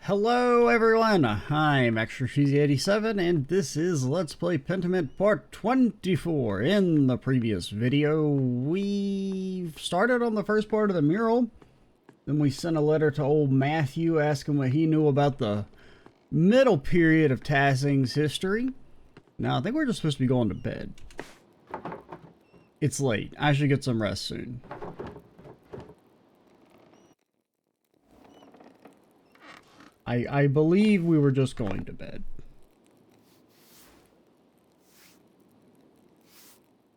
Hello everyone, I'm Extra Cheesy 87 and this is Let's Play Pentiment Part 24. In the previous video, we started on the first part of the mural. Then we sent a letter to old Matthew asking what he knew about the middle period of Tassing's history. Now I think we're just supposed to be going to bed. It's late, I should get some rest soon. I believe we were just going to bed.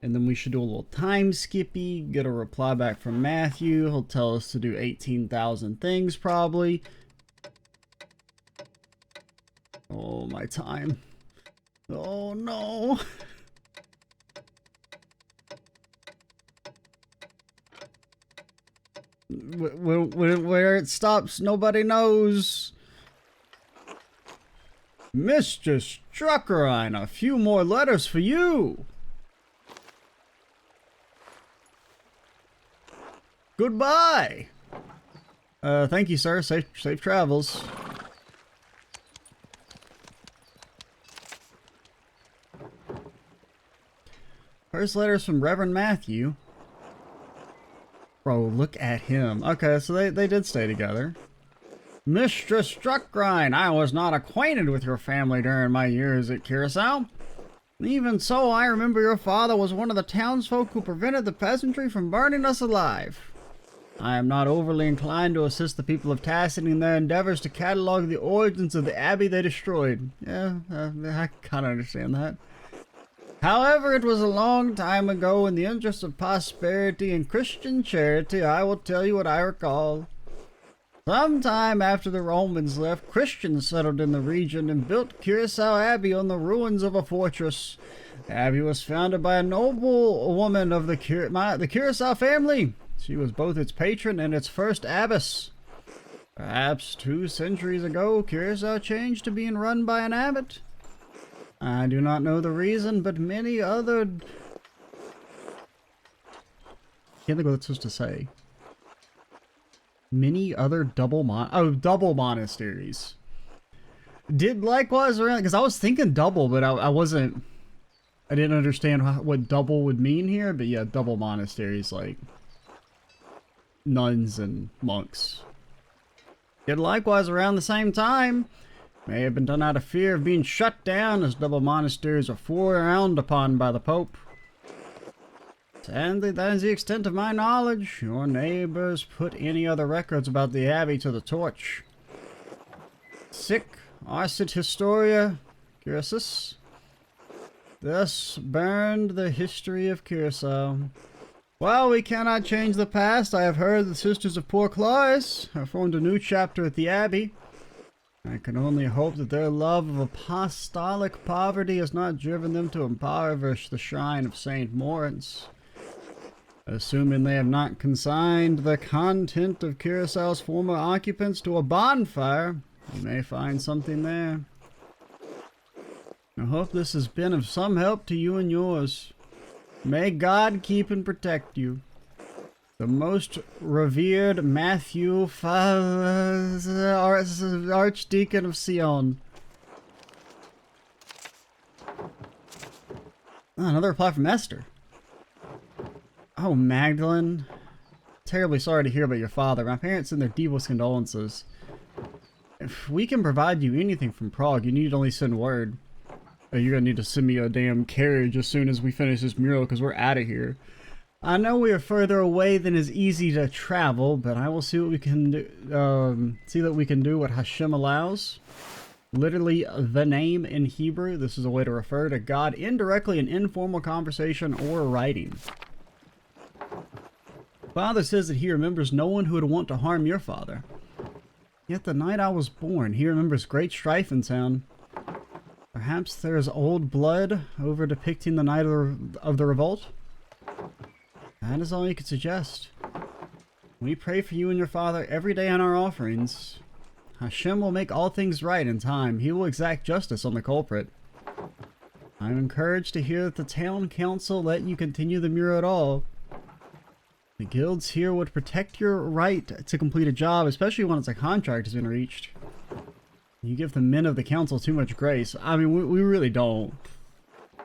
And then we should do a little time skippy, get a reply back from Matthew. He'll tell us to do 18,000 things probably. Oh, my time. Oh no. Where it stops, nobody knows. Mr. Struckerine, a few more letters for you. Goodbye. Thank you, sir. Safe travels. First letter's from Reverend Matthew. Bro, look at him. Okay, so they did stay together. Mr. Struckrine, I was not acquainted with your family during my years at Curacao. Even so, I remember your father was one of the townsfolk who prevented the peasantry from burning us alive. I am not overly inclined to assist the people of Tassing in their endeavors to catalog the origins of the abbey they destroyed. Yeah, I kind of understand that. However, it was a long time ago. In the interest of prosperity and Christian charity, I will tell you what I recall. Sometime after the Romans left, Christians settled in the region and built Curacao Abbey on the ruins of a fortress. The abbey was founded by a noble woman of the Curacao family. She was both its patron and its first abbess. Perhaps 2 centuries ago, Curacao changed to being run by an abbot. I do not know the reason, but many other... Can't think what it's supposed to say. Many other double monasteries did likewise around, because I was thinking double, but I didn't understand what double would mean here. But yeah, double monasteries like nuns and monks did likewise around the same time. May have been done out of fear of being shut down, as double monasteries are frowned upon by the Pope. And that is the extent of my knowledge. Your neighbors put any other records about the abbey to the torch. Sic arsit historia Curacis. Thus burned the history of Curacao. While we cannot change the past, I have heard the Sisters of Poor Clarice have formed a new chapter at the abbey. I can only hope that their love of apostolic poverty has not driven them to impoverish the shrine of St. Moritz. Assuming they have not consigned the content of Curacao's former occupants to a bonfire, you may find something there. I hope this has been of some help to you and yours. May God keep and protect you. The most revered Matthew, Archdeacon of Sion. Oh, another reply from Esther. Oh, Magdalene. Terribly sorry to hear about your father. My parents send their deepest condolences. If we can provide you anything from Prague, you need to only send word. You're gonna need to send me a damn carriage as soon as we finish this mural, because we're out of here. I know we are further away than is easy to travel, but I will see what we can do. See that we can do what Hashem allows. Literally, the name in Hebrew. This is a way to refer to God indirectly in informal conversation or writing. Father says that he remembers no one who would want to harm your father. Yet the night I was born, he remembers great strife in town. Perhaps there is old blood over depicting the night of the revolt? That is all you could suggest. We pray for you and your father every day on our offerings. Hashem will make all things right in time. He will exact justice on the culprit. I am encouraged to hear that the town council let you continue the mural at all. The guilds here would protect your right to complete a job, especially once a contract has been reached. You give the men of the council too much grace. I mean, we really don't.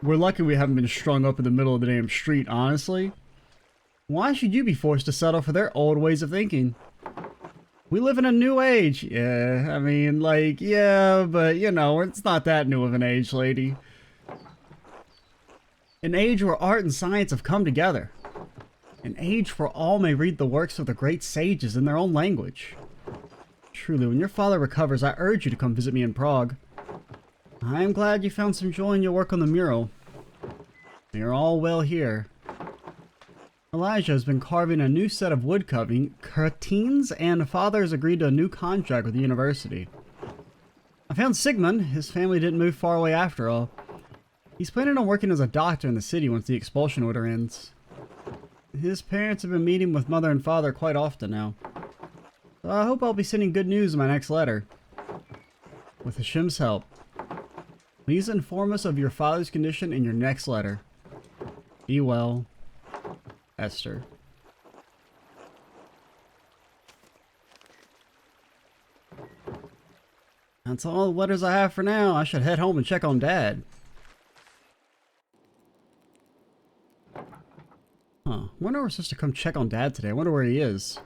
We're lucky we haven't been strung up in the middle of the damn street, honestly. Why should you be forced to settle for their old ways of thinking? We live in a new age. Yeah, I mean, like, yeah, but, you know, it's not that new of an age, lady. An age where art and science have come together. An age where all may read the works of the great sages in their own language. Truly, when your father recovers, I urge you to come visit me in Prague. I am glad you found some joy in your work on the mural. You're all well here. Elijah has been carving a new set of wood curtains, and father has agreed to a new contract with the university. I found Sigmund. His family didn't move far away after all. He's planning on working as a doctor in the city once the expulsion order ends. His parents have been meeting with mother and father quite often now. So I hope I'll be sending good news in my next letter. With Hashim's help. Please inform us of your father's condition in your next letter. Be well. Esther. That's all the letters I have for now. I should head home and check on Dad. Huh. Wonder we're supposed to come check on Dad today. I wonder where he is.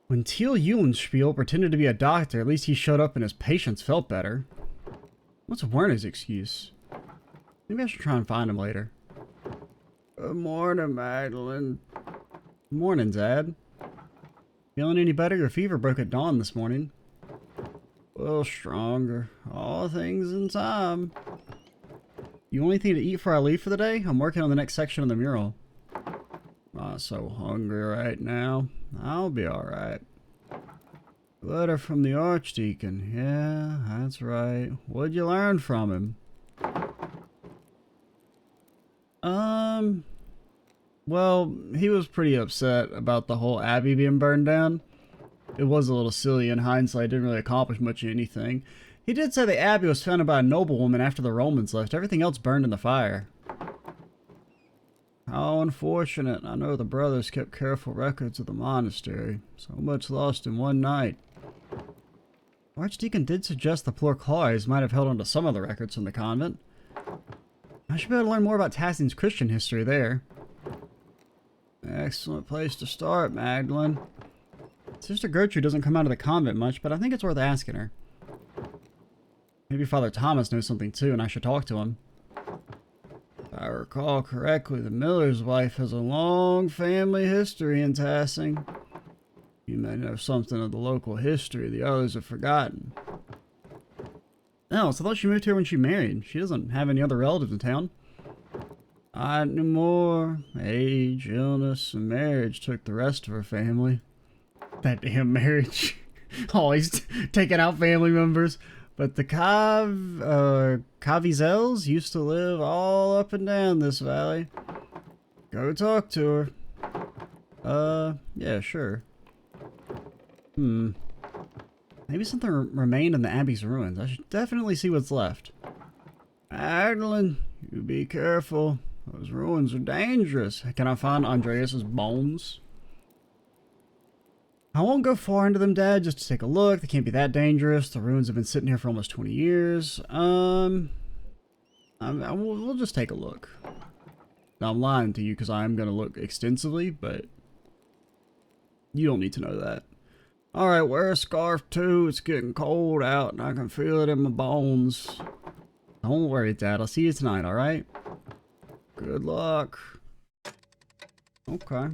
When Teal Eulenspiel pretended to be a doctor, at least he showed up and his patients felt better. What's Werner's excuse? Maybe I should try and find him later. Good morning, Magdalene. Morning, Dad. Feeling any better? Your fever broke at dawn this morning. Well, stronger. All things in time. You want anything to eat before I leave for the day? I'm working on the next section of the mural. I'm so hungry right now. I'll be alright. Letter from the Archdeacon. Yeah, that's right. What'd you learn from him? Well, he was pretty upset about the whole abbey being burned down. It was a little silly in hindsight, didn't really accomplish much of anything. He did say the abbey was founded by a noblewoman after the Romans left. Everything else burned in the fire. How unfortunate. I know the brothers kept careful records of the monastery. So much lost in one night. Archdeacon did suggest the Plurclares might have held on to some of the records from the convent. I should be able to learn more about Tassin's Christian history there. Excellent place to start, Magdalene. Sister Gertrude doesn't come out of the convent much, but I think it's worth asking her. Maybe Father Thomas knows something too, and I should talk to him. If I recall correctly, the miller's wife has a long family history in Tassing. You may know something of the local history the others have forgotten. Oh, so I thought she moved here when she married. She doesn't have any other relatives in town. Not anymore. Age, illness, and marriage took the rest of her family. That damn marriage. Always taking out family members. But the Cavizels used to live all up and down this valley. Go talk to her. Yeah, sure. Maybe something remained in the Abbey's ruins. I should definitely see what's left. Magdalene, you be careful. Those ruins are dangerous. Can I find Andreas's bones? I won't go far into them, Dad, just to take a look. They can't be that dangerous. The ruins have been sitting here for almost 20 years. We'll just take a look. Now, I'm lying to you because I am going to look extensively, but you don't need to know that. Alright, wear a scarf too. It's getting cold out and I can feel it in my bones. Don't worry, Dad. I'll see you tonight, alright? Good luck. Okay.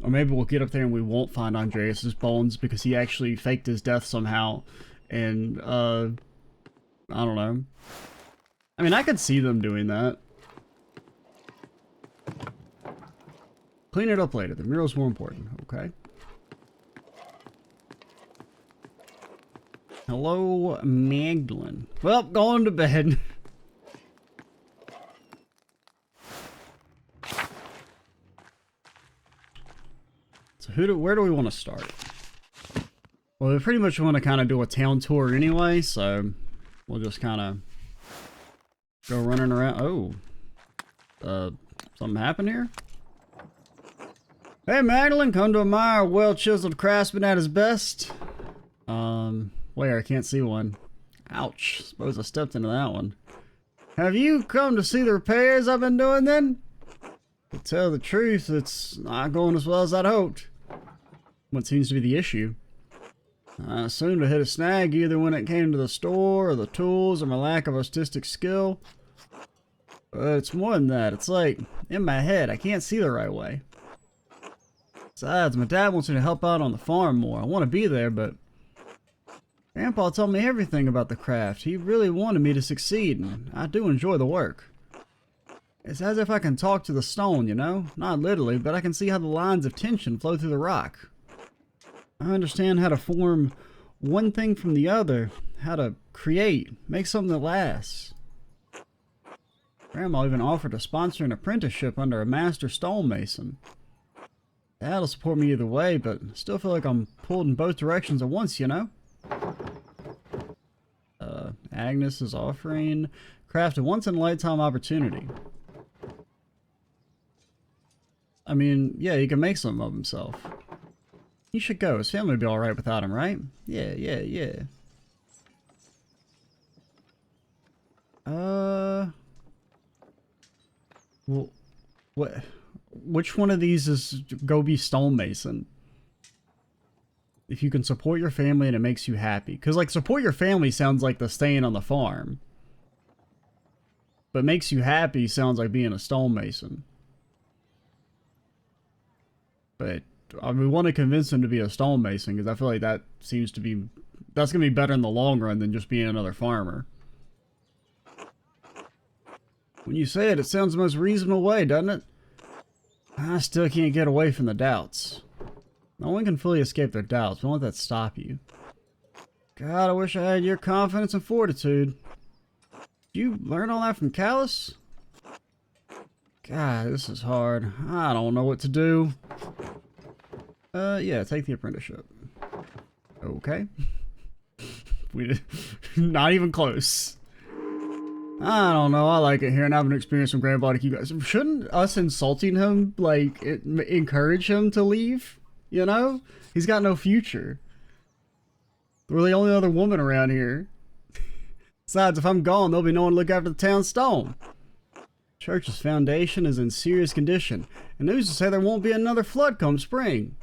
Or maybe we'll get up there and we won't find Andreas's bones because he actually faked his death somehow. And, I don't know. I mean, I could see them doing that. Clean it up later. The mural's more important, okay? Hello, Magdalene. Well, going to bed. So where do we want to start? Well, we pretty much want to kind of do a town tour anyway, so we'll just kind of go running around. Oh, something happened here? Hey, Magdalene, come to admire a well-chiseled craftsman at his best. Where? I can't see one. Ouch. Suppose I stepped into that one. Have you come to see the repairs I've been doing then? To tell the truth, it's not going as well as I'd hoped. What seems to be the issue? I assumed I hit a snag either when it came to the store, or the tools, or my lack of artistic skill. But it's more than that. It's like, in my head, I can't see the right way. Besides, my dad wants me to help out on the farm more. I want to be there, but Grandpa told me everything about the craft. He really wanted me to succeed, and I do enjoy the work. It's as if I can talk to the stone, you know? Not literally, but I can see how the lines of tension flow through the rock. I understand how to form one thing from the other, how to create, make something that lasts. Grandma even offered to sponsor an apprenticeship under a master stonemason. That'll support me either way, but I still feel like I'm pulled in both directions at once, you know? Agnes is offering craft a once-in-a-lifetime opportunity. I mean, yeah, he can make something of himself. He should go. His family would be alright without him, right? Yeah. Well, what? Which one of these is go be stonemason? If you can support your family and it makes you happy. Because, like, support your family sounds like the staying on the farm. But makes you happy sounds like being a stonemason. But we want to convince him to be a stonemason because I feel like that seems to be... That's going to be better in the long run than just being another farmer. When you say it, it sounds the most reasonable way, doesn't it? I still can't get away from the doubts. No one can fully escape their doubts. Don't let that stop you. God, I wish I had your confidence and fortitude. Did you learn all that from Callus? God, this is hard. I don't know what to do. Yeah, take the apprenticeship. Okay. We did not even close. I don't know. I like it here and I have an experience from Grandpa to keep guys. Shouldn't us insulting him, like, encourage him to leave? You know? He's got no future. We're the only other woman around here. Besides, if I'm gone, there'll be no one to look after the town stone. Church's foundation is in serious condition, and news to say there won't be another flood come spring.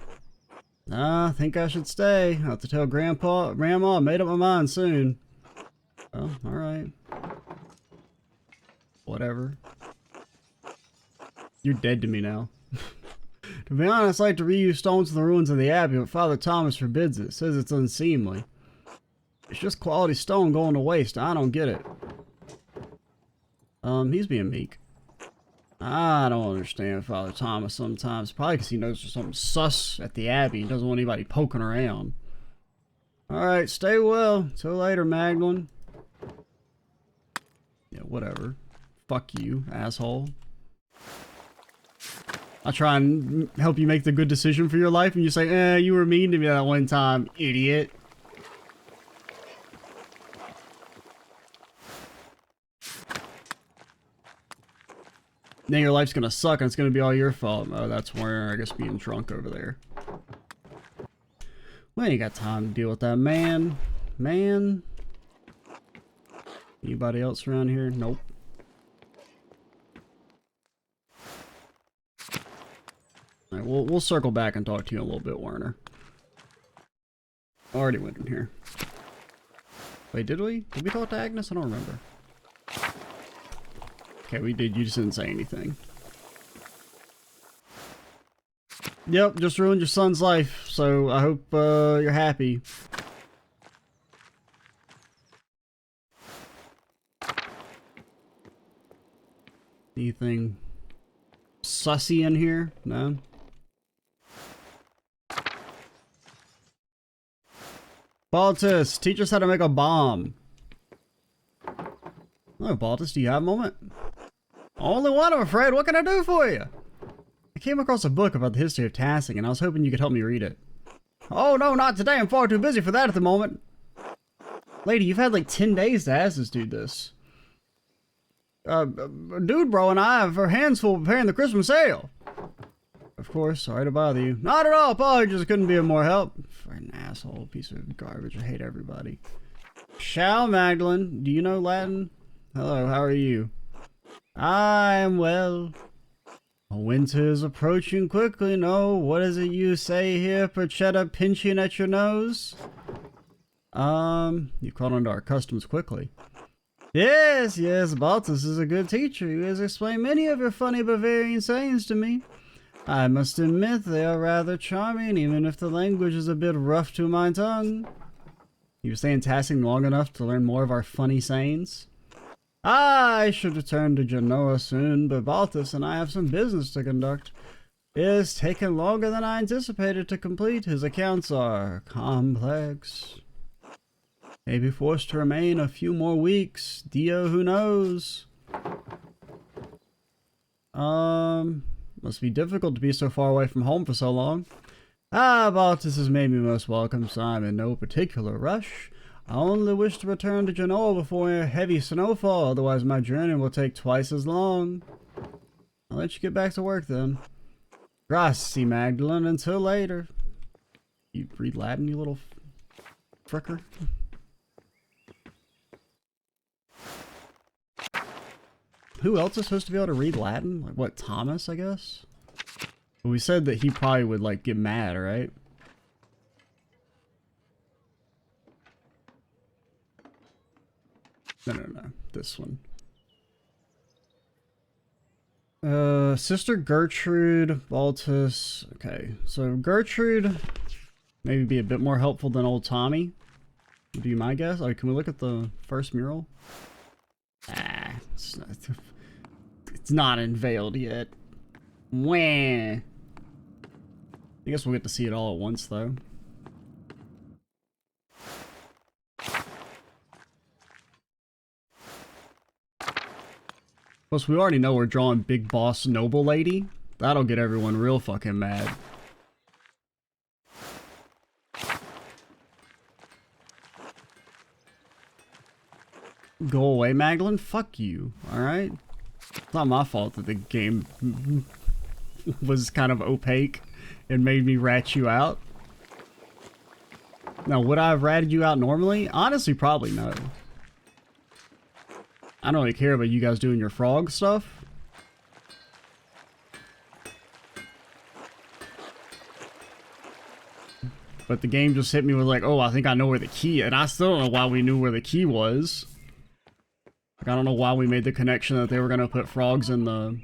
I think I should stay. I'll have to tell Grandma I made up my mind soon. Oh, alright. Whatever. You're dead to me now. To be honest, I like to reuse stones from the ruins of the Abbey, but Father Thomas forbids it. Says it's unseemly. It's just quality stone going to waste. I don't get it. He's being meek. I don't understand Father Thomas sometimes. Probably because he knows there's something sus at the Abbey. He doesn't want anybody poking around. Alright, stay well. Till later, Magdalene. Yeah, whatever. Fuck you, asshole. I try and help you make the good decision for your life, and you say, you were mean to me that one time, idiot. Now your life's gonna suck, and it's gonna be all your fault. Oh, that's where, I guess, being drunk over there. We ain't got time to deal with that, man. Man. Anybody else around here? Nope. Alright, we'll circle back and talk to you in a little bit, Werner. Already went in here. Wait, did we? Did we talk to Agnes? I don't remember. Okay, we did. You just didn't say anything. Yep, just ruined your son's life, so I hope you're happy. Anything sussy in here? No? Baltus, teach us how to make a bomb. Oh, Baltus, do you have a moment? Only one, I'm afraid. What can I do for you? I came across a book about the history of tasking, and I was hoping you could help me read it. Oh, no, not today. I'm far too busy for that at the moment. Lady, you've had like 10 days to ask this dude this. Dude, bro, and I have our hands full preparing the Christmas sale. Of course, sorry to bother you. Not at all, apologies, couldn't be of more help. An asshole, piece of garbage, I hate everybody. Ciao, Magdalene, do you know Latin? Hello, how are you? I am well. Winter is approaching quickly, no? What is it you say here, Perchetta, pinching at your nose? You caught on to our customs quickly. Yes, Baltus is a good teacher. He has explained many of your funny Bavarian sayings to me. I must admit they are rather charming, even if the language is a bit rough to my tongue. You were staying tasking long enough to learn more of our funny sayings? I should return to Genoa soon, but Baltus and I have some business to conduct. It has taken longer than I anticipated to complete. His accounts are complex. May be forced to remain a few more weeks. Dio, who knows? Must be difficult to be so far away from home for so long. Baltus has made me most welcome, so I'm in no particular rush. I only wish to return to Genoa before a heavy snowfall, otherwise my journey will take twice as long. I'll let you get back to work then. Grazie, Magdalene, until later. You read Latin, you little fricker? Who else is supposed to be able to read Latin? Like, what, Thomas, I guess? But we said that he probably would, like, get mad, right? No. This one. Sister Gertrude, Baltus. Okay, so Gertrude maybe be a bit more helpful than old Tommy. Would be my guess. Oh, can we look at the first mural? It's not unveiled yet. Wah. I guess we'll get to see it all at once, though. Plus, we already know we're drawing Big Boss Noble Lady. That'll get everyone real fucking mad. Go away, Magdalene. Fuck you. Alright? It's not my fault that the game was kind of opaque and made me rat you out. Now, would I have ratted you out normally? Honestly, probably no. I don't really care about you guys doing your frog stuff. But the game just hit me with like, oh, I think I know where the key is. And I still don't know why we knew where the key was. Like, I don't know why we made the connection that they were going to put frogs in the...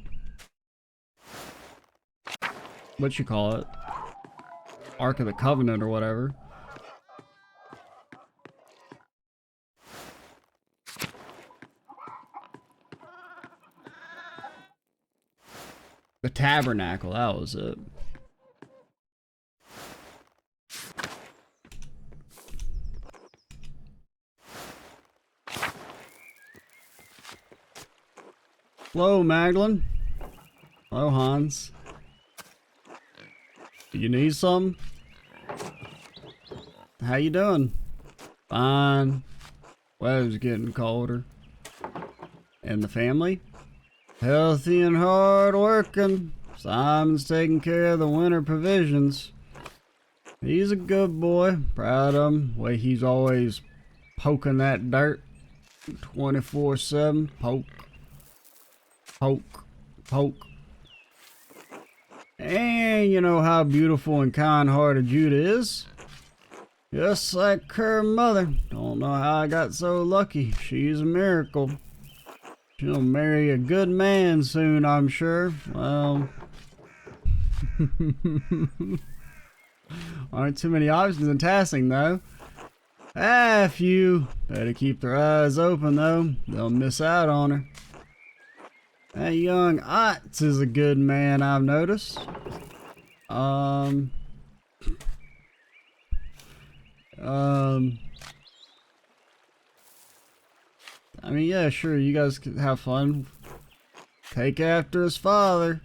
what you call it? Ark of the Covenant or whatever. The tabernacle, that was it. Hello, Magdalene. Hello, Hans. Do you need some? How you doing? Fine. Weather's getting colder. And the family? Healthy and hard working. Simon's taking care of the winter provisions. He's a good boy. Proud of him. Way he's always poking that dirt. 24/7. Poke. Poke. Poke. And you know how beautiful and kind-hearted Judah is. Just like her mother. Don't know how I got so lucky. She's a miracle. She'll marry a good man soon, I'm sure. Well... aren't too many options in tasking, though. A few. Better keep their eyes open, though. They'll miss out on her. That young Otts is a good man, I've noticed. I mean, yeah, sure, you guys can have fun. Take after his father.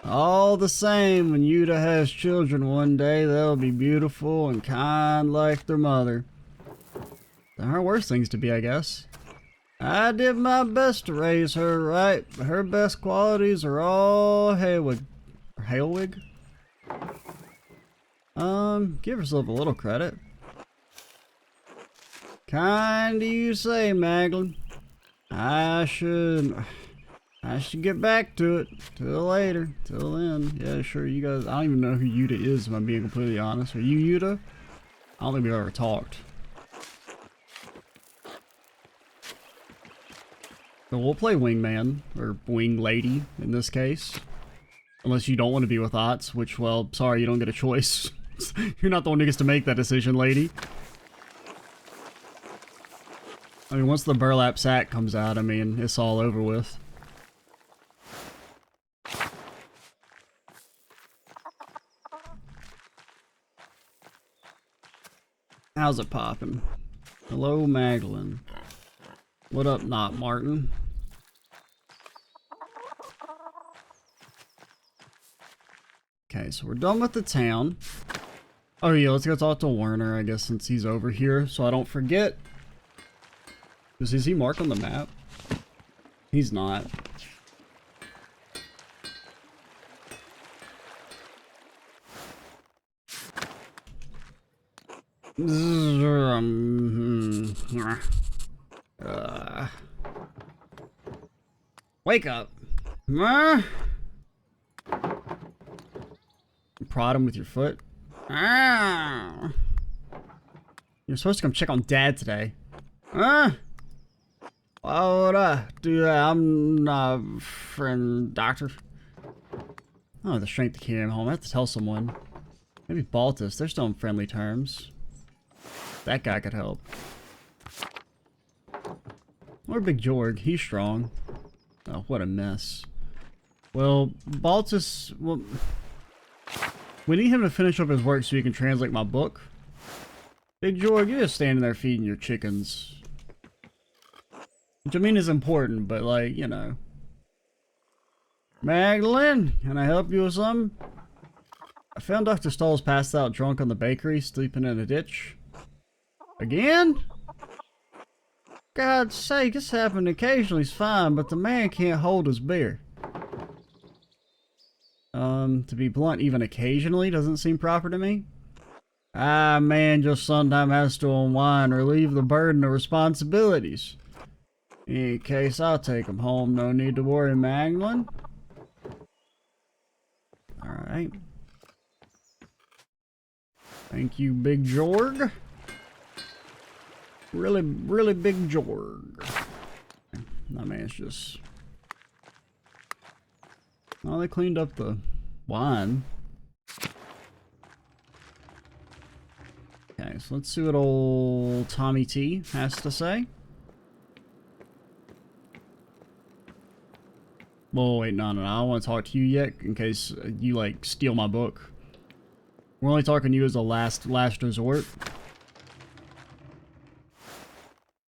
All the same, when Yuta has children one day, they'll be beautiful and kind like their mother. There are worse things to be, I guess. I did my best to raise her right, but her best qualities are all Haywood. Or Hailwig? Give yourself a little credit. Kind of you say, Maglin. I should get back to it. Till later. Till then. Yeah, sure, you guys. I don't even know who Yuta is, if I'm being completely honest. Are you Yuta? I don't think we've ever talked. So we'll play Wingman, or Wing Lady in this case. Unless you don't want to be with Ots, which, well, sorry, you don't get a choice. You're not the one who gets to make that decision, lady. I mean, once the burlap sack comes out, I mean, it's all over with. How's it poppin'? Hello, Magdalene. What up, Not Martin? Okay, so we're done with the town. Oh yeah, let's go talk to Werner, I guess, since he's over here, so I don't forget. Is he marked on the map? He's not. Wake up. Prod him with your foot. You're supposed to come check on Dad today. Why would I do that? I'm not a friend, doctor. I don't have the strength to carry him home. I have to tell someone. Maybe Baltus. They're still on friendly terms. That guy could help. Or Big Jorg. He's strong. Oh, what a mess. Well, Baltus... Well, we need him to finish up his work so he can translate my book. Big Jorg, you're just standing there feeding your chickens. Which I mean is important, but like, you know. Magdalene, can I help you with something? I found Dr. Stoll's passed out drunk on the bakery, sleeping in a ditch. Again? God's sake, this happened occasionally, it's fine, but the man can't hold his beer. To be blunt, even occasionally doesn't seem proper to me. Ah, man just sometimes has to unwind or relieve the burden of responsibilities. In any case, I'll take him home, no need to worry, Magdalene. Alright. Thank you, Big Jorg. Really, really Big Jorg. That man's just... Oh, they cleaned up the wine. Okay, so let's see what old Tommy T has to say. Well, wait, no, I don't want to talk to you yet, in case you, like, steal my book. We're only talking to you as a last resort.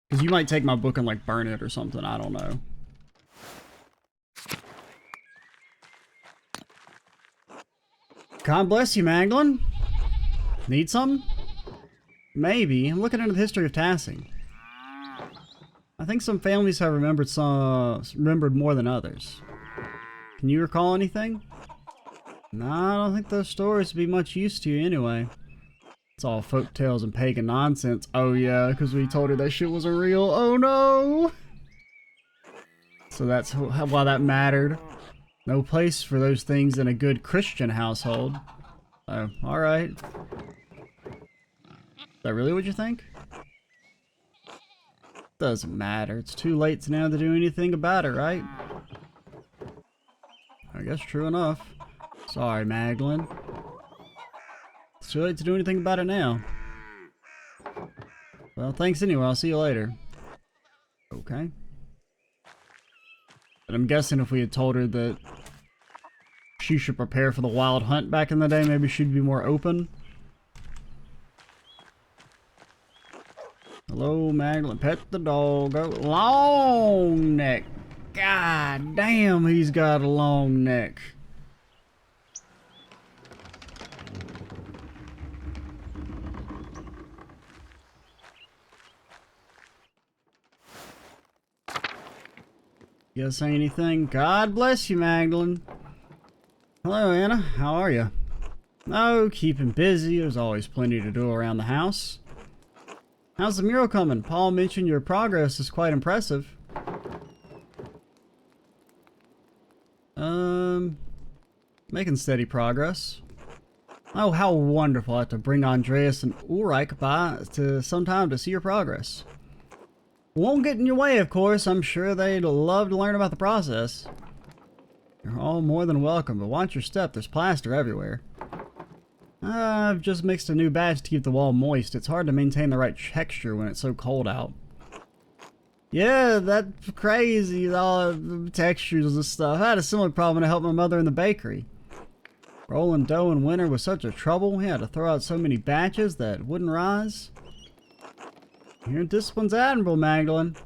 Because you might take my book and, like, burn it or something, I don't know. God bless you, Magdalene. Need some? Maybe. I'm looking into the history of tassing. I think some families have remembered more than others. Can you recall anything? No, I don't think those stories would be much use to you anyway. It's all folk tales and pagan nonsense. Oh yeah, because we told her that shit wasn't real. Oh no! So that's why that mattered. No place for those things in a good Christian household. Oh, alright. Is that really what you think? Doesn't matter. It's too late now to do anything about it, right? I guess true enough. Sorry, Magdalene. It's too late to do anything about it now. Well, thanks anyway. I'll see you later. Okay. But I'm guessing if we had told her that she should prepare for the wild hunt back in the day, maybe she'd be more open. Hello, Magdalene. Pet the dog. Oh, long neck. God damn, he's got a long neck. You gotta say anything? God bless you, Magdalene. Hello, Anna. How are you? Oh, keeping busy. There's always plenty to do around the house. How's the mural coming? Paul mentioned your progress is quite impressive. Making steady progress. Oh, how wonderful. I have to bring Andreas and Ulrich by to sometime to see your progress. Won't get in your way, of course. I'm sure they'd love to learn about the process. You're all more than welcome, but watch your step. There's plaster everywhere. I've just mixed a new batch to keep the wall moist. It's hard to maintain the right texture when it's so cold out. Yeah, that's crazy. All the textures and stuff. I had a similar problem to help my mother in the bakery. Rolling dough in winter was such a trouble. We had to throw out so many batches that wouldn't rise. Your discipline's admirable, Magdalene.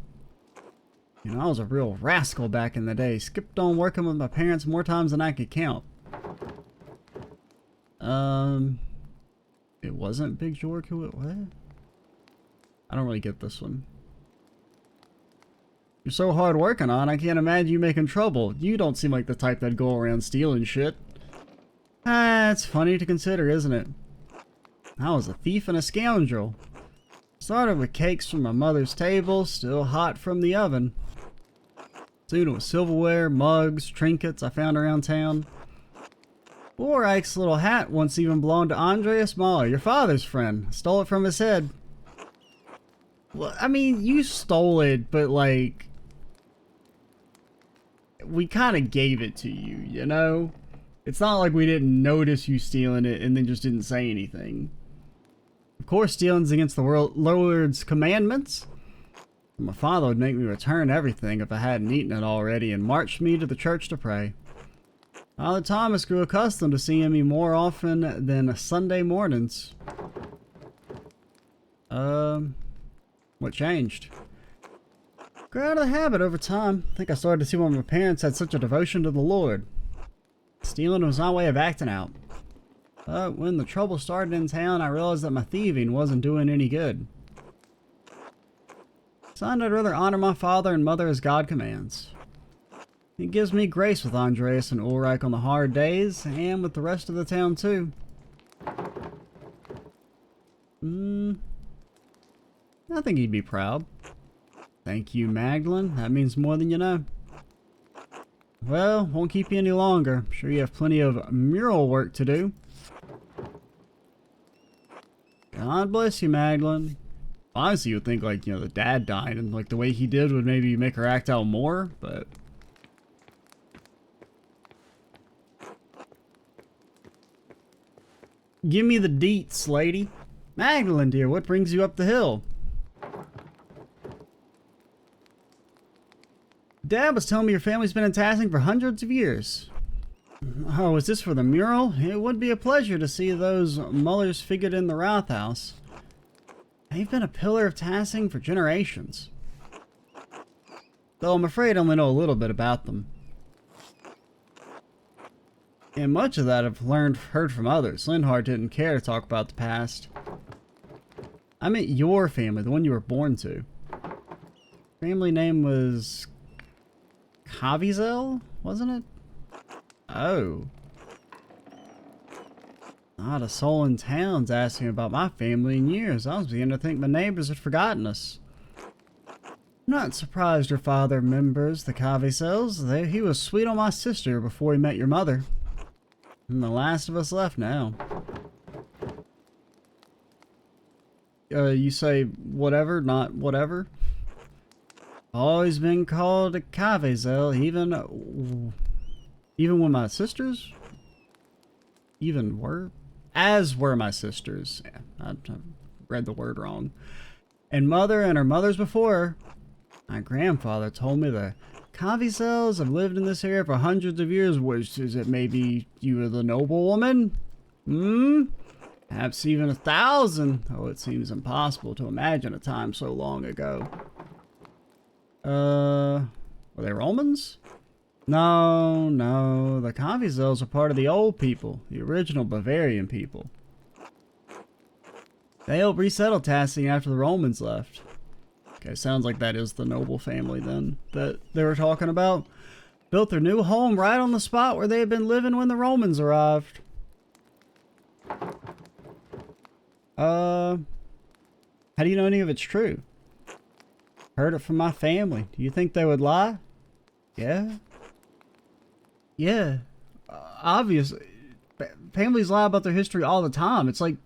You know, I was a real rascal back in the day. Skipped on working with my parents more times than I could count. It wasn't Big Jork who it was? I don't really get this one. You're so hard working on, I can't imagine you making trouble. You don't seem like the type that'd go around stealing shit. Ah, it's funny to consider, isn't it? I was a thief and a scoundrel. Started with cakes from my mother's table, still hot from the oven. Soon it was silverware, mugs, trinkets I found around town. Ulrich's little hat once even belonged to Andreas Mahler, your father's friend. Stole it from his head. Well, I mean, you stole it, but like, we kind of gave it to you, you know? It's not like we didn't notice you stealing it and then just didn't say anything. Of course, stealing's against the Lord's commandments. My father would make me return everything if I hadn't eaten it already and marched me to the church to pray. Father Thomas grew accustomed to seeing me more often than Sunday mornings. What changed? Grew out of the habit over time. I think I started to see why my parents had such a devotion to the Lord. Stealing was my way of acting out. But when the trouble started in town, I realized that my thieving wasn't doing any good. Decided I'd rather honor my father and mother as God commands. He gives me grace with Andreas and Ulrich on the hard days, and with the rest of the town too. I think he'd be proud. Thank you, Magdalene. That means more than you know. Well, won't keep you any longer. I'm sure you have plenty of mural work to do. God bless you, Magdalene. Honestly, you would think, like, you know, the dad died, and, like, the way he did would maybe make her act out more, but... Give me the deets, lady. Magdalene, dear, what brings you up the hill? Dad was telling me your family's been in Tassing for hundreds of years. Oh, is this for the mural? It would be a pleasure to see those Mullers figured in the Roth house. They've been a pillar of Tassing for generations. Though I'm afraid I only know a little bit about them. And much of that I've heard from others. Lindhart didn't care to talk about the past. I meant your family, the one you were born to. Family name was... Kavizel, wasn't it? Oh. Not a soul in town's asking about my family in years. I was beginning to think my neighbors had forgotten us. I'm not surprised your father remembers the Kavizels. He was sweet on my sister before he met your mother. And the last of us left now. You say whatever, not whatever? Always been called a Kavizel, even when my sisters? Even were? As were my sisters. Yeah, I read the word wrong. And mother and her mothers before her. My grandfather told me the Kavizels have lived in this area for hundreds of years, which is it maybe you were the noblewoman? Perhaps even 1,000, though it seems impossible to imagine a time so long ago. Were they Romans? No, the Kavizels are part of the old people, the original Bavarian people. They helped resettle Tassing after the Romans left. Okay, sounds like that is the noble family then, that they were talking about. built their new home right on the spot where they had been living when the Romans arrived. How do you know any of it's true? Heard it from my family. Do you think they would lie? Yeah. Yeah. Obviously. Families lie about their history all the time. It's like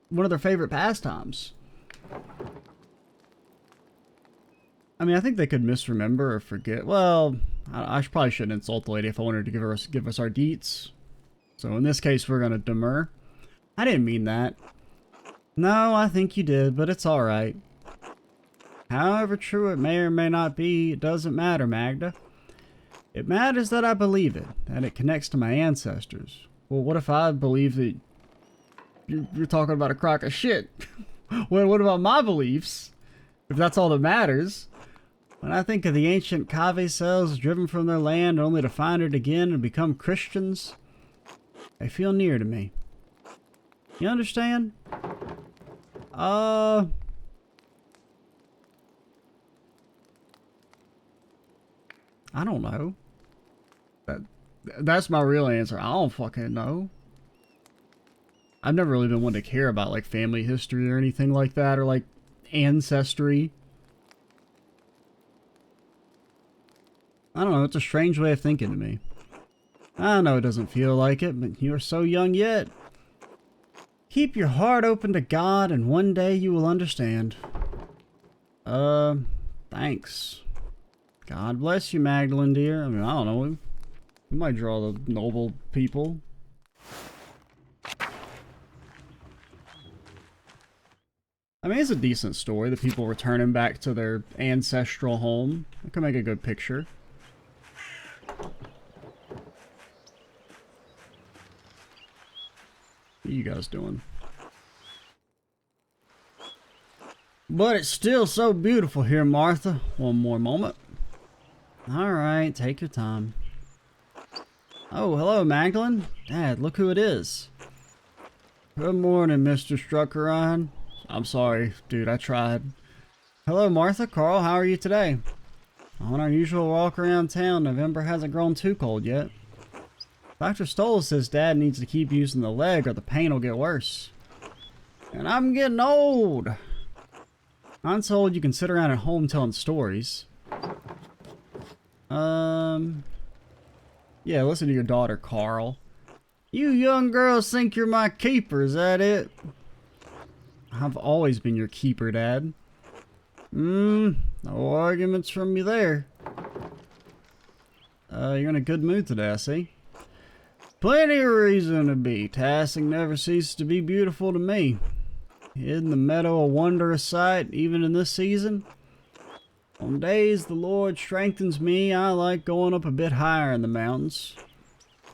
one of their favorite pastimes. I mean, I think they could misremember or forget. Well, I probably shouldn't insult the lady if I wanted to give us our deets. So in this case, we're gonna demur. I didn't mean that. No, I think you did, but it's alright. However true it may or may not be, it doesn't matter, Magda. It matters that I believe it, that it connects to my ancestors. Well, what if I believe that you're talking about a crock of shit? Well, what about my beliefs? If that's all that matters. When I think of the ancient cave cells driven from their land only to find it again and become Christians, they feel near to me. You understand? I don't know. That's my real answer. I don't fucking know. I've never really been one to care about like family history or anything like that, or like ancestry. I don't know, it's a strange way of thinking to me. I know it doesn't feel like it, but you're so young yet. Keep your heart open to God and one day you will understand. Thanks. God bless you, Magdalene, dear. I mean, I don't know. We might draw the noble people. I mean, it's a decent story. The people returning back to their ancestral home. It could make a good picture. What are you guys doing? But it's still so beautiful here, Martha. One more moment. Alright, take your time. Oh, hello, Magdalene. Dad, look who it is. Good morning, Mr. Struckerine. I'm sorry, dude, I tried. Hello, Martha. Carl, how are you today? On our usual walk around town, November hasn't grown too cold yet. Dr. Stoll says Dad needs to keep using the leg or the pain will get worse. And I'm getting old. I'm told you can sit around at home telling stories. Yeah, listen to your daughter, Carl. You young girls think you're my keeper, is that it? I've always been your keeper, Dad. No arguments from you there. You're in a good mood today, I see. Plenty of reason to be. Tassing never ceases to be beautiful to me. Isn't the meadow a wondrous sight, even in this season? On days the Lord strengthens me, I like going up a bit higher in the mountains.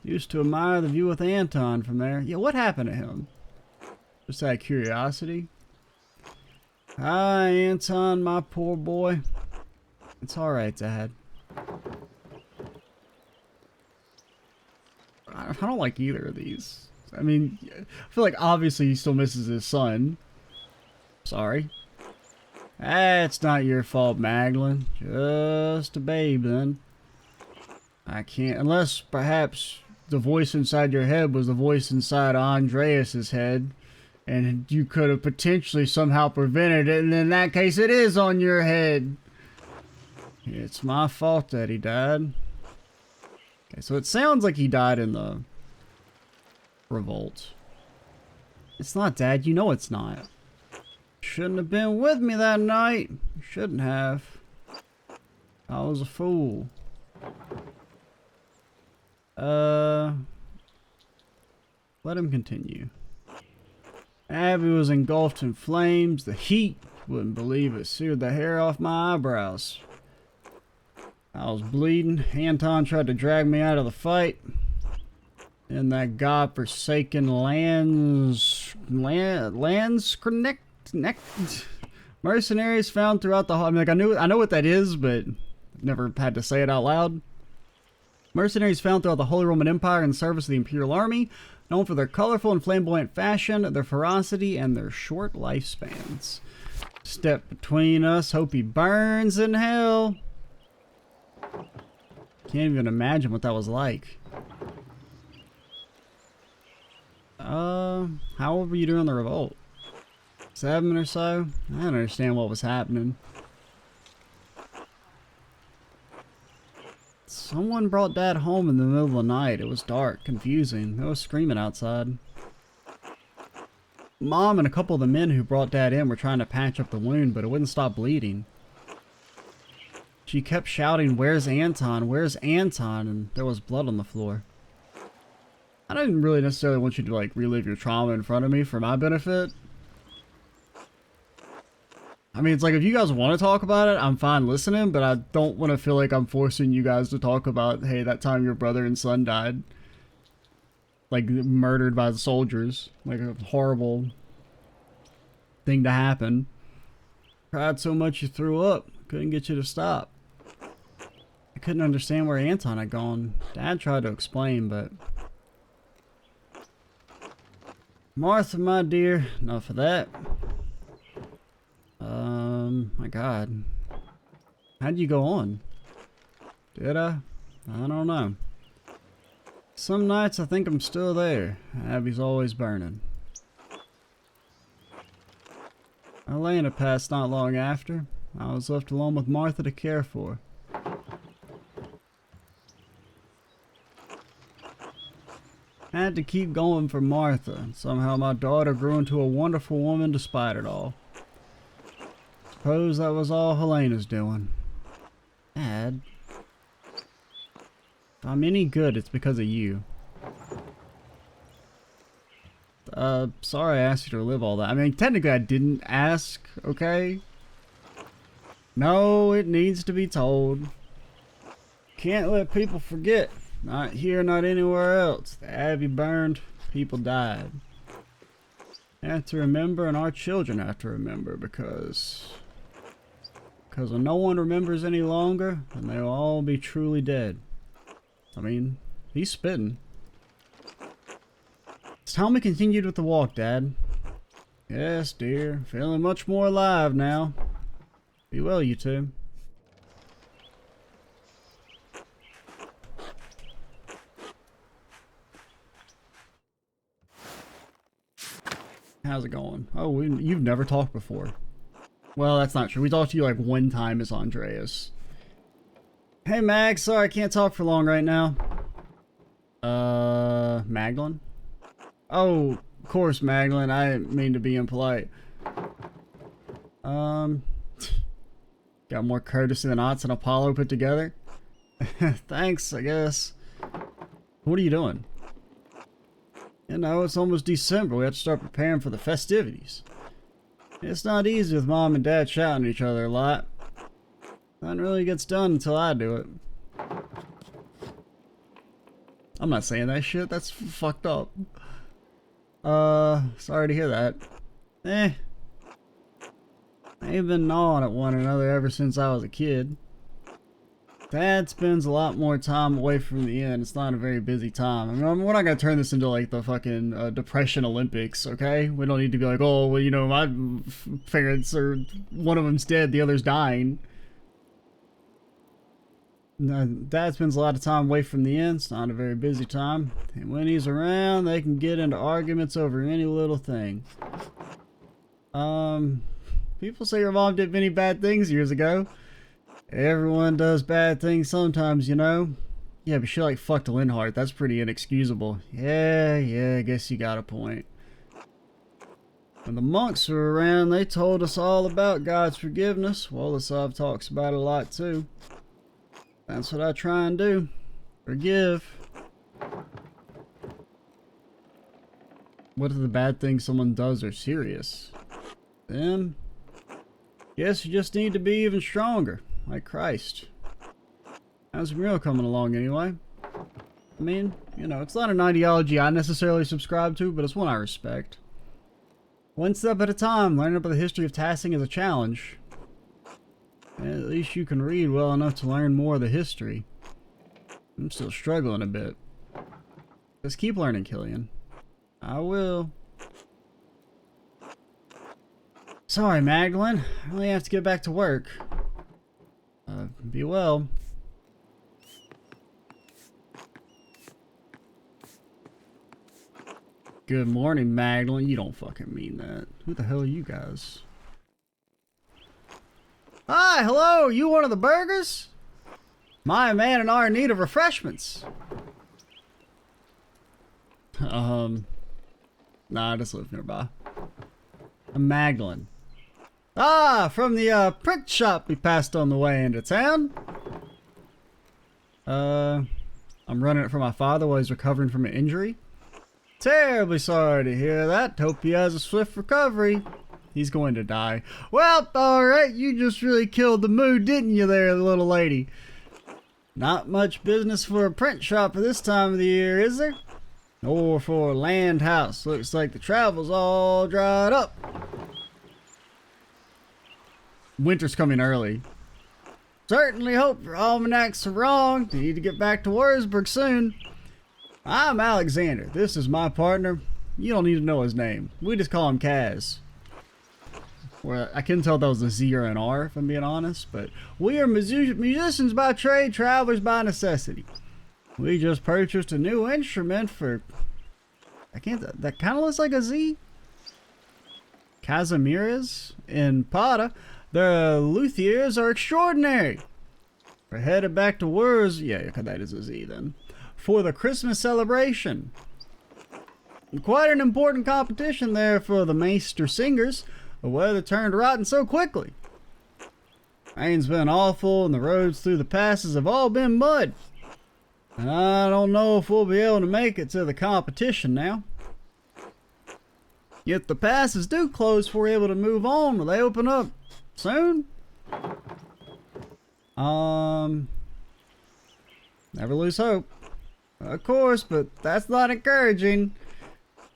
Used to admire the view with Anton from there. Yeah, what happened to him? Just out of curiosity. Hi, Anton, my poor boy. It's alright, Dad. I don't like either of these. I mean, I feel like obviously he still misses his son. Sorry. It's not your fault, Magdalene. Just a babe, then. I can't, unless perhaps the voice inside your head was the voice inside Andreas's head, and you could have potentially somehow prevented it, and in that case it is on your head. It's my fault that he died. Okay, so it sounds like he died in the revolt. It's not, Dad. You know it's not. Shouldn't have been with me that night. You shouldn't have. I was a fool. Let him continue. Abby was engulfed in flames. The heat, wouldn't believe it, seared the hair off my eyebrows. I was bleeding. Anton tried to drag me out of the fight. In that godforsaken mercenaries found throughout the. I mean, like I know what that is, but never had to say it out loud. Mercenaries found throughout the Holy Roman Empire in service of the Imperial Army, known for their colorful and flamboyant fashion, their ferocity, and their short lifespans. Step between us, hope he burns in hell. Can't even imagine what that was like. How old were you during the revolt? 7 or so? I don't understand what was happening. Someone brought Dad home in the middle of the night. It was dark, confusing. There was screaming outside. Mom and a couple of the men who brought Dad in were trying to patch up the wound, but it wouldn't stop bleeding. She kept shouting, "Where's Anton? Where's Anton?" And there was blood on the floor. I didn't really necessarily want you to like relive your trauma in front of me for my benefit. I mean, it's like if you guys want to talk about it, I'm fine listening, but I don't want to feel like I'm forcing you guys to talk about, hey, that time your brother and son died. Like, murdered by the soldiers. Like a horrible thing to happen. Cried so much you threw up. Couldn't get you to stop. I couldn't understand where Anton had gone. Dad tried to explain, but... Martha, my dear, enough of that. My God. How'd you go on? Did I? I don't know. Some nights I think I'm still there. Abby's always burning. Elena passed not long after. I was left alone with Martha to care for. Had to keep going for Martha, and somehow my daughter grew into a wonderful woman despite it all. Suppose that was all Helena's doing. Dad, if I'm any good, it's because of you. Sorry I asked you to live all that. I mean, technically I didn't ask, okay? No, it needs to be told. Can't let people forget. Not here, not anywhere else. The Abbey burned, people died. Have to remember, and our children have to remember, because when no one remembers any longer, then they'll all be truly dead. I mean, he's spitting. It's time we continued with the walk, Dad. Yes, dear. Feeling much more alive now. Be well, you two. How's it going? Oh, you've never talked before. Well, that's not true. We talked to you like one time as Andreas. Hey, Mag. Sorry, I can't talk for long right now. Magdalene? Oh, of course, Magdalene. I didn't mean to be impolite. Got more courtesy than Otts and Apollo put together? Thanks, I guess. What are you doing? You know, it's almost December. We have to start preparing for the festivities. It's not easy with Mom and Dad shouting at each other a lot. Nothing really gets done until I do it. I'm not saying that shit. That's fucked up. Sorry to hear that. They've been gnawing at one another ever since I was a kid. Dad spends a lot more time away from the inn. It's not a very busy time. I mean, we're not gonna turn this into like the fucking Depression Olympics, okay? We don't need to be like, oh, well, you know, my parents are, one of them's dead, the other's dying. No, Dad spends a lot of time away from the inn. It's not a very busy time. And when he's around, they can get into arguments over any little thing. People say your mom did many bad things years ago. Everyone does bad things sometimes, you know. Yeah, but she like fucked Linhart. That's pretty inexcusable. Yeah, I guess you got a point. When the monks were around, they told us all about God's forgiveness. Woloslav talks about it a lot too. That's what I try and do. Forgive. What if the bad things someone does are serious? Then, guess you just need to be even stronger. Like Christ. How's Muriel coming along anyway? I mean, you know, it's not an ideology I necessarily subscribe to, but it's one I respect. One step at a time, learning about the history of tassing is a challenge. At least you can read well enough to learn more of the history. I'm still struggling a bit. Just keep learning, Killian. I will. Sorry, Magdalene. I really have to get back to work. Be well. Good morning, Magdalene. You don't fucking mean that. Who the hell are you guys? Hi, hello. You one of the burgers? My man and I are in need of refreshments. Nah, I just live nearby. I'm Magdalene. Ah, from the print shop we passed on the way into town. I'm running it for my father while he's recovering from an injury. Terribly sorry to hear that. Hope he has a swift recovery. He's going to die. Well, alright, you just really killed the mood, didn't you there, little lady? Not much business for a print shop for this time of the year, is there? Or for a land house. Looks like the travel's all dried up. Winter's coming early. Certainly hope your almanacs are wrong. You need to get back to Wurzburg soon. I'm Alexander. This is my partner. You don't need to know his name. We just call him Kaz. Well, I couldn't tell if that was a Z or an R, if I'm being honest, but we are musicians by trade, travelers by necessity. We just purchased a new instrument for... that kind of looks like a Z. Casimirs in Pada. The luthiers are extraordinary. We're headed back to Wurz. Yeah, that is a Z then. For the Christmas celebration. Quite an important competition there for the Meister singers. The weather turned rotten so quickly. Rain's been awful and the roads through the passes have all been mud. I don't know if we'll be able to make it to the competition now. If the passes do close before we're able to move on, will they open up soon? Never lose hope. Of course, but that's not encouraging.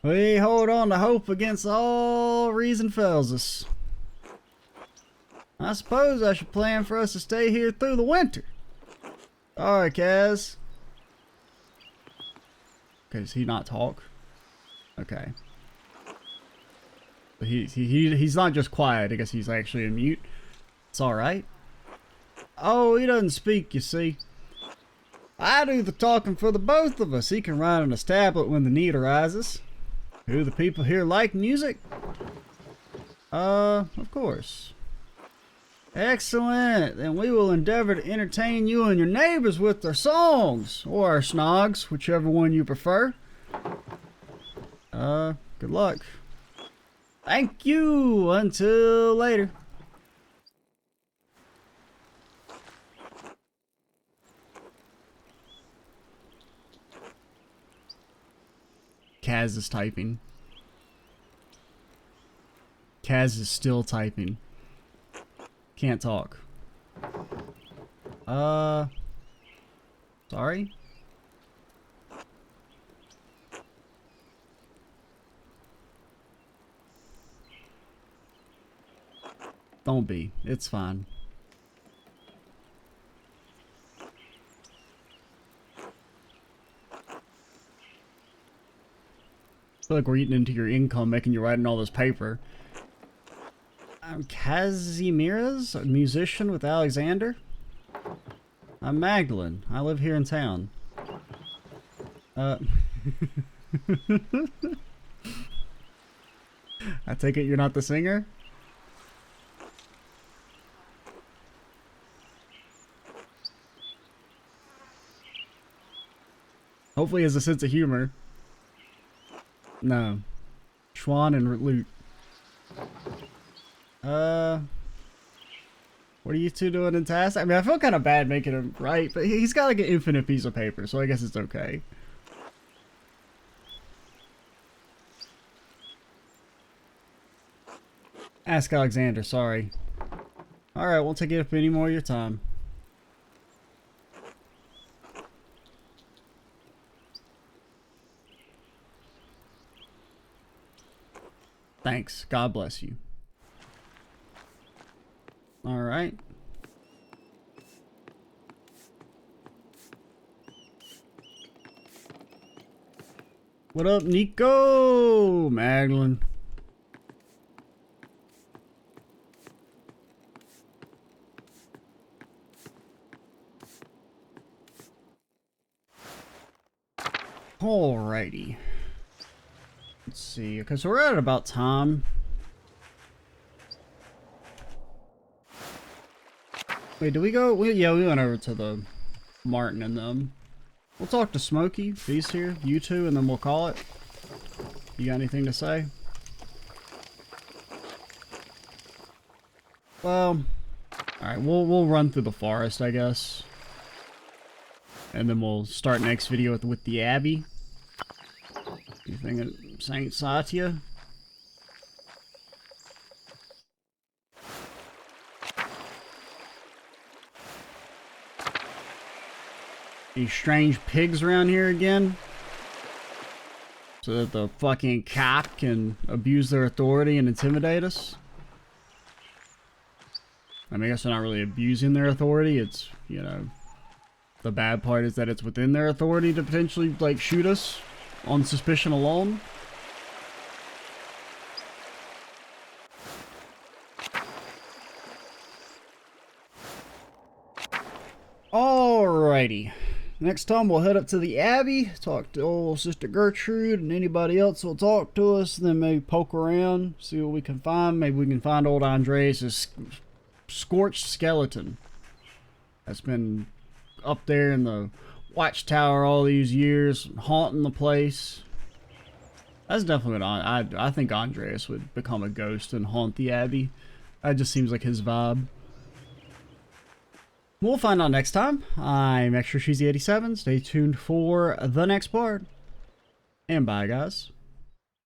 We hold on to hope against all reason fails us. I suppose I should plan for us to stay here through the winter. Alright, Kaz. Okay, does he not talk? Okay. But he's not just quiet, I guess he's actually in mute. It's alright. Oh, he doesn't speak, you see. I do the talking for the both of us. He can run on his tablet when the need arises. Do the people here like music? Of course. Excellent. Then we will endeavor to entertain you and your neighbors with our songs. Or our snogs, whichever one you prefer. Good luck. Thank you. Until later. Kaz is typing. Kaz is still typing. Can't talk. Sorry? Don't be. It's fine. I feel like we're eating into your income, making you writing all this paper. I'm Casimiras, a musician with Alexander. I'm Magdalene. I live here in town. I take it you're not the singer? Hopefully he has a sense of humor. No. Schwan and Lute. What are you two doing in task? I mean, I feel kind of bad making him write, but he's got like an infinite piece of paper, so I guess it's okay. Ask Alexander, sorry. Alright, won't take up any more of your time. Thanks. God bless you. Alright. What up, Nico? Magdalene. Alrighty. Let's see. Okay, so we're at about time. Wait, do we go? Yeah, we went over to the Martin and them. We'll talk to Smokey. He's here. You two, and then we'll call it. You got anything to say? Well, alright, we'll run through the forest, I guess. And then we'll start next video with the Abbey. Anything at Saint Satya? These strange pigs around here again? So that the fucking cop can abuse their authority and intimidate us? I mean, I guess they're not really abusing their authority. It's, you know, the bad part is that it's within their authority to potentially, like, shoot us on suspicion alone. Alrighty. Next time we'll head up to the Abbey, talk to old Sister Gertrude and anybody else will talk to us, and then maybe poke around, see what we can find. Maybe we can find old Andreas' scorched skeleton that's been up there in the watchtower all these years, haunting the place. That's definitely what I think Andreas would become a ghost and haunt the Abbey. That just seems like his vibe. We'll find out next time. I'm Extra Cheesy 87. Stay tuned for the next part. And bye, guys.